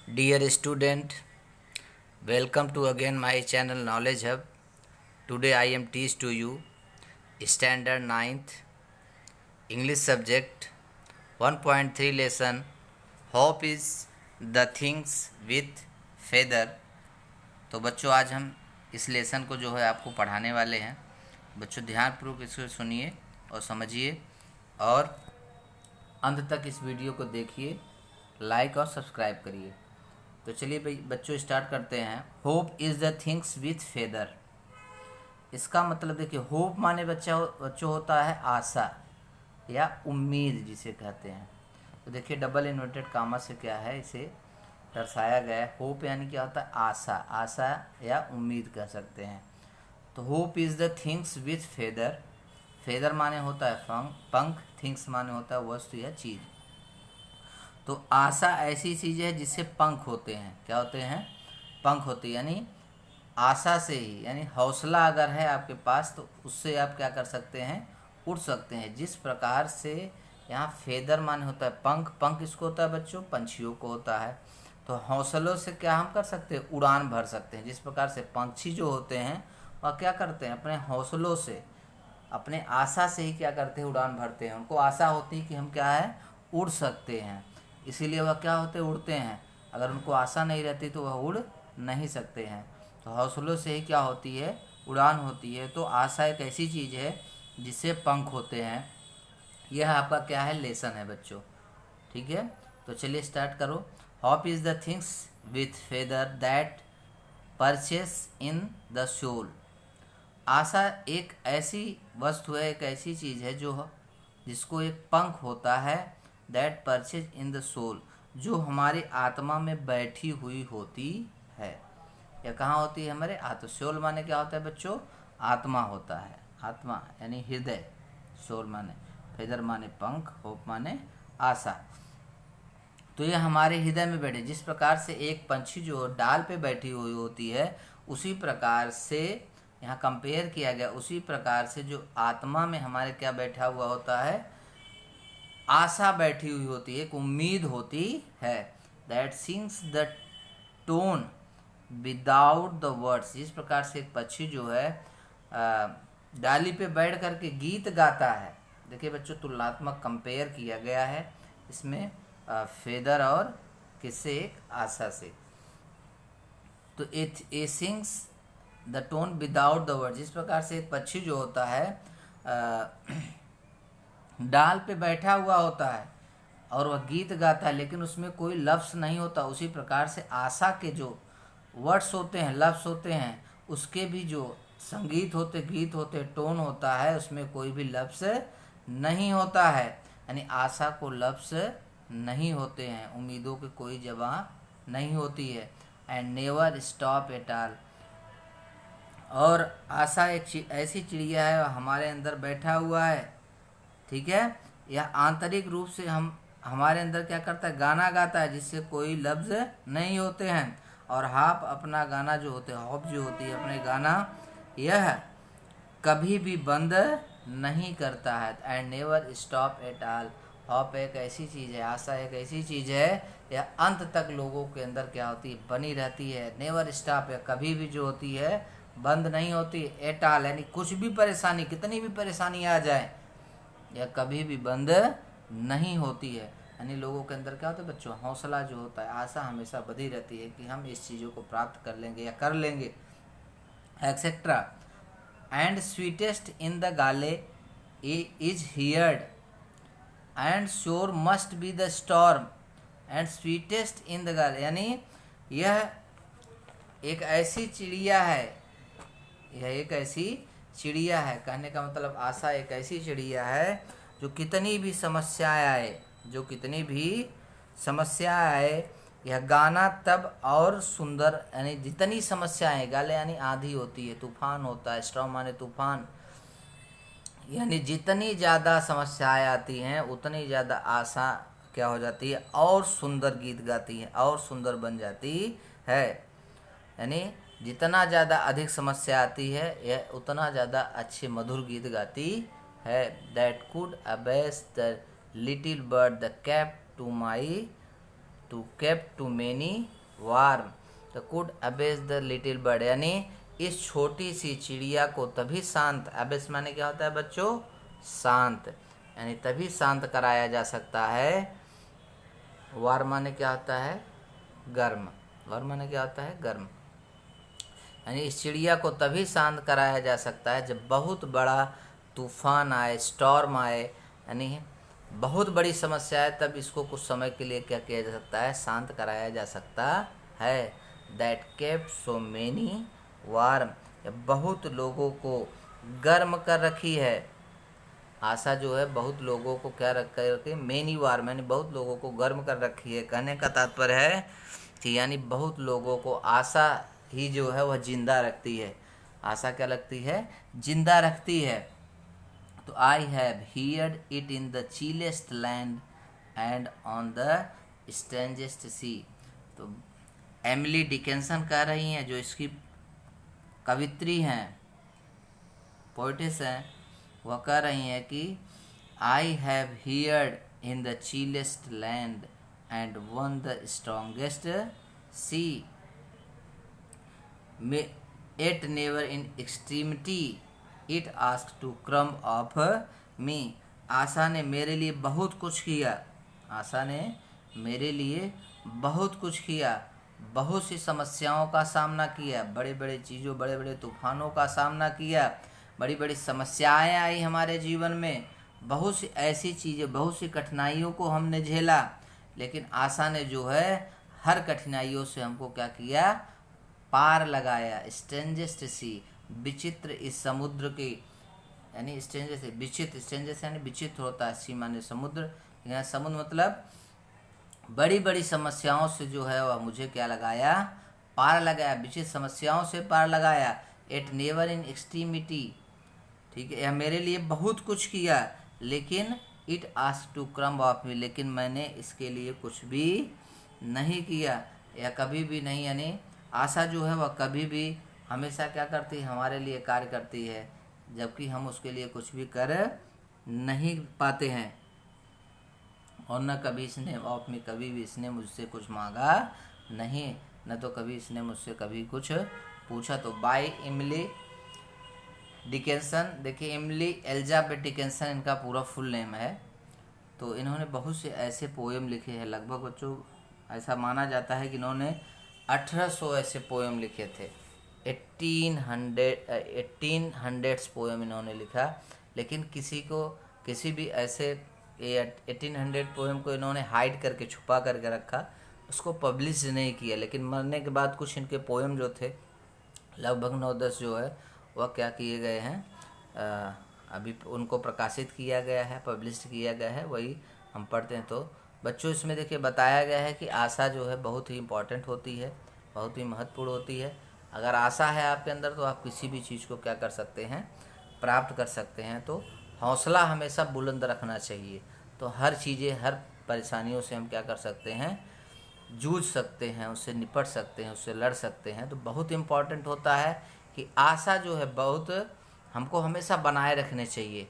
Dear student, welcome to again my channel Knowledge Hub. Today I am teach to you Standard 9th English subject 1.3 lesson Hope is the things with feather. तो बच्चों आज हम इस lesson को जो है आपको पढ़ाने वाले हैं। बच्चों ध्यानपूर्वक इसको सुनिए और समझिए और अंत तक इस वीडियो को देखिए, लाइक और सब्सक्राइब करिए। तो चलिए भाई बच्चों स्टार्ट करते हैं। Hope is the things with feather. इसका मतलब देखिए, होप माने बच्चों होता है आशा या उम्मीद जिसे कहते हैं। तो देखिए डबल इन्वर्टेड कामा से क्या है, इसे दर्शाया गया है। होप यानी क्या होता है, आशा या उम्मीद कह सकते हैं। तो hope is the things with feather. Feather माने होता है पंख, थिंग्स माने होता है वस्तु या चीज़। तो आशा ऐसी चीज़ है जिससे पंख होते हैं। क्या होते हैं? पंख होते हैं। यानी आशा से ही, यानी हौसला अगर है आपके पास तो उससे आप क्या कर सकते हैं, उड़ सकते हैं। जिस प्रकार से यहाँ फेदर माने होता है पंख, पंख इसको होता है बच्चों, पंछियों को होता है। तो हौसलों से क्या हम कर सकते हैं, उड़ान भर सकते हैं। जिस प्रकार से पंछी जो होते हैं वह क्या करते हैं, अपने हौसलों से, अपने आशा से ही क्या करते हैं, उड़ान भरते हैं। उनको आशा होती है कि हम क्या है, उड़ सकते हैं, इसीलिए वह क्या होते हैं, उड़ते हैं। अगर उनको आशा नहीं रहती तो वह उड़ नहीं सकते हैं। तो हौसलों से ही क्या होती है, उड़ान होती है। तो आशा एक ऐसी चीज़ है जिससे पंख होते हैं। यह आपका क्या है, लेसन है बच्चों। ठीक है, तो चलिए स्टार्ट करो। Hope is the things with feather that perches in the soul. आशा एक ऐसी वस्तु है, एक ऐसी चीज़ है जो जिसको एक पंख होता है, that perches in the soul, जो हमारी आत्मा में बैठी हुई होती है। या कहाँ होती है, हमारे आत्मा। सोल माने क्या होता है बच्चों, आत्मा होता है, आत्मा यानी हृदय। सोल माने, फेदर माने पंख, होप माने आशा। तो ये हमारे हृदय में बैठे। जिस प्रकार से एक पंछी जो डाल पे बैठी हुई होती है, उसी प्रकार से यहाँ कंपेयर किया गया, उसी प्रकार से जो आत्मा में हमारे क्या बैठा हुआ होता है, आशा बैठी हुई होती है, एक उम्मीद होती है। That sings the tune without the words. जिस प्रकार से एक पक्षी जो है डाली पे बैठ करके गीत गाता है। देखिए बच्चों, तुलनात्मक कंपेयर किया गया है इसमें फेदर और किससे, एक आशा से। तो a sings the tune without the word. जिस प्रकार से एक पक्षी जो होता है डाल पे बैठा हुआ होता है और वह गीत गाता है, लेकिन उसमें कोई लफ्ज़ नहीं होता। उसी प्रकार से आशा के जो वर्ड्स होते हैं, लफ्ज़ होते हैं, उसके भी जो संगीत होते, गीत होते, टोन होता है, उसमें कोई भी लफ्ज़ नहीं होता है। यानी आशा को लफ्ज़ नहीं होते हैं, उम्मीदों की कोई जगह नहीं होती है। And never stop at all. और आशा एक ऐसी चिड़िया है, हमारे अंदर बैठा हुआ है। ठीक है, यह आंतरिक रूप से हमारे अंदर क्या करता है, गाना गाता है, जिससे कोई लफ्ज़ नहीं होते हैं। और हाप अपना गाना जो होते हैं, हॉप जो होती है अपने गाना, यह कभी भी बंद नहीं करता है। And never stop at all. Hop एक ऐसी चीज़ है, आशा एक ऐसी चीज़ है, यह अंत तक लोगों के अंदर क्या होती है, बनी रहती है। नेवर स्टॉप है, कभी भी जो होती है बंद नहीं होती। एट ऑल यानी कुछ भी परेशानी, कितनी भी परेशानी आ जाए, यह कभी भी बंद नहीं होती है। यानी लोगों के अंदर क्या होता है बच्चों, हौसला जो होता है, आशा हमेशा बधी रहती है कि हम इस चीज़ों को प्राप्त कर लेंगे या कर लेंगे, etcetera. And sweetest in the gale is heard and sore must be the storm. And sweetest in the gale यानी यह एक ऐसी चिड़िया है, यह एक ऐसी चिड़िया है। कहने का मतलब आशा एक ऐसी चिड़िया है जो कितनी भी समस्याएं आए, जो कितनी भी समस्या आए, यह गाना तब और सुंदर। यानी जितनी समस्याएं, गाले यानी आंधी होती है, तूफान होता है, स्टॉर्म माने तूफान, यानी जितनी ज़्यादा समस्याएं आती हैं उतनी ज़्यादा आशा क्या हो जाती है, और सुंदर गीत गाती है, और सुंदर बन जाती है। यानी जितना ज़्यादा अधिक समस्या आती है, यह उतना ज़्यादा अच्छे मधुर गीत गाती है। That could abash the little bird the cap to my to cape to many warm the could abash the little bird, यानी इस छोटी सी चिड़िया को तभी शांत, अबेस माने क्या होता है बच्चों, शांत, यानी तभी शांत कराया जा सकता है। वार्म माने क्या होता है, गर्म, वार्म माने क्या होता है, गर्म, यानी इस चिड़िया को तभी शांत कराया जा सकता है जब बहुत बड़ा तूफान आए, स्टॉर्म आए, यानी बहुत बड़ी समस्या है, तब इसको कुछ समय के लिए क्या किया जा सकता है, शांत कराया जा सकता है। That kept so many warm, बहुत लोगों को गर्म कर रखी है। आशा जो है बहुत लोगों को क्या रख कर रखी है, मेनी वार्म, यानी बहुत लोगों को गर्म कर रखी है। कहने का तात्पर्य है कि यानी बहुत लोगों को आशा ही जो है वह जिंदा रखती है। आशा क्या लगती है, जिंदा रखती है। तो I have heard it in the chillest land and on the strangest sea. तो एमिली डिकिंसन कह रही हैं, जो इसकी कवित्री हैं, पोइटेस हैं, वह कह रही हैं कि I have heard in the chillest land and on the strongest sea, yet never in extremity it ask to crumb of me. आशा ने मेरे लिए बहुत कुछ किया, आशा ने मेरे लिए बहुत कुछ किया, बहुत सी समस्याओं का सामना किया, बड़े बड़े चीज़ों, बड़े बड़े तूफानों का सामना किया, बड़ी बड़ी समस्याएं आई हमारे जीवन में, बहुत सी ऐसी चीज़ें, बहुत सी कठिनाइयों को हमने झेला, लेकिन आशा ने जो है हर कठिनाइयों से हमको क्या किया, पार लगाया। स्ट्रेंजेस्ट सी, विचित्र इस समुद्र की, यानी स्ट्रेंजेस विचित्र, स्ट्रेंजेस यानी विचित्र होता है, सी माने समुद्र, यहाँ समुद्र मतलब बड़ी बड़ी समस्याओं से जो है वह मुझे क्या लगाया, पार लगाया, विचित्र समस्याओं से पार लगाया। एट नेवर इन एक्सट्रीमिटी, ठीक है, यह मेरे लिए बहुत कुछ किया, लेकिन it ask to crumb of मी, लेकिन मैंने इसके लिए कुछ भी नहीं किया, या कभी भी नहीं, यानी आशा जो है वह कभी भी हमेशा क्या करती है, हमारे लिए कार्य करती है, जबकि हम उसके लिए कुछ भी कर नहीं पाते हैं। और न कभी इसने ऑफ में, कभी भी इसने मुझसे कुछ मांगा नहीं, न तो कभी इसने मुझसे कभी कुछ पूछा। तो बाय एमिली डिकिंसन, देखिए एमिली एलिजाबेथ डिकिंसन इनका पूरा फुल नेम है। तो इन्होंने बहुत से ऐसे पोएम लिखे हैं, लगभग बच्चों ऐसा माना जाता है कि इन्होंने 1800 ऐसे पोएम लिखे थे। 1800 पोएम इन्होंने लिखा, लेकिन किसी भी ऐसे 1800 पोएम को इन्होंने हाइड करके, छुपा करके रखा, उसको पब्लिश नहीं किया। लेकिन मरने के बाद कुछ इनके पोएम जो थे, लगभग 9-10 जो है वह क्या किए गए हैं, अभी उनको प्रकाशित किया गया है, पब्लिश किया गया है, वही हम पढ़ते हैं। तो बच्चों इसमें देखिए बताया गया है कि आशा जो है बहुत ही इम्पॉर्टेंट होती है, बहुत ही महत्वपूर्ण होती है। अगर आशा है आपके अंदर तो आप किसी भी चीज़ को क्या कर सकते हैं, प्राप्त कर सकते हैं। तो हौसला हमेशा बुलंद रखना चाहिए, तो हर चीज़ें, हर परेशानियों से हम क्या कर सकते हैं, जूझ सकते हैं, उससे निपट सकते हैं, उससे लड़ सकते हैं। तो बहुत इम्पॉर्टेंट होता है कि आशा जो है बहुत हमको हमेशा बनाए रखने चाहिए।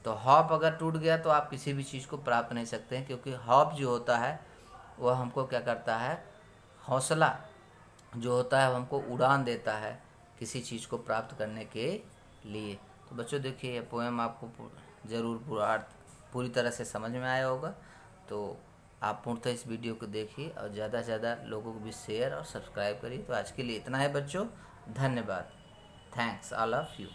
तो हॉप अगर टूट गया तो आप किसी भी चीज़ को प्राप्त नहीं सकते हैं, क्योंकि हॉप जो होता है वह हमको क्या करता है, हौसला जो होता है वो हमको उड़ान देता है किसी चीज़ को प्राप्त करने के लिए। तो बच्चों देखिए ये पोएम आपको ज़रूर पूरी तरह से समझ में आया होगा। तो आप पूर्णतः इस वीडियो को देखिए और ज़्यादा से ज़्यादा लोगों को भी शेयर और सब्सक्राइब करिए। तो आज के लिए इतना है बच्चों, धन्यवाद, थैंक्स ऑल ऑफ यू।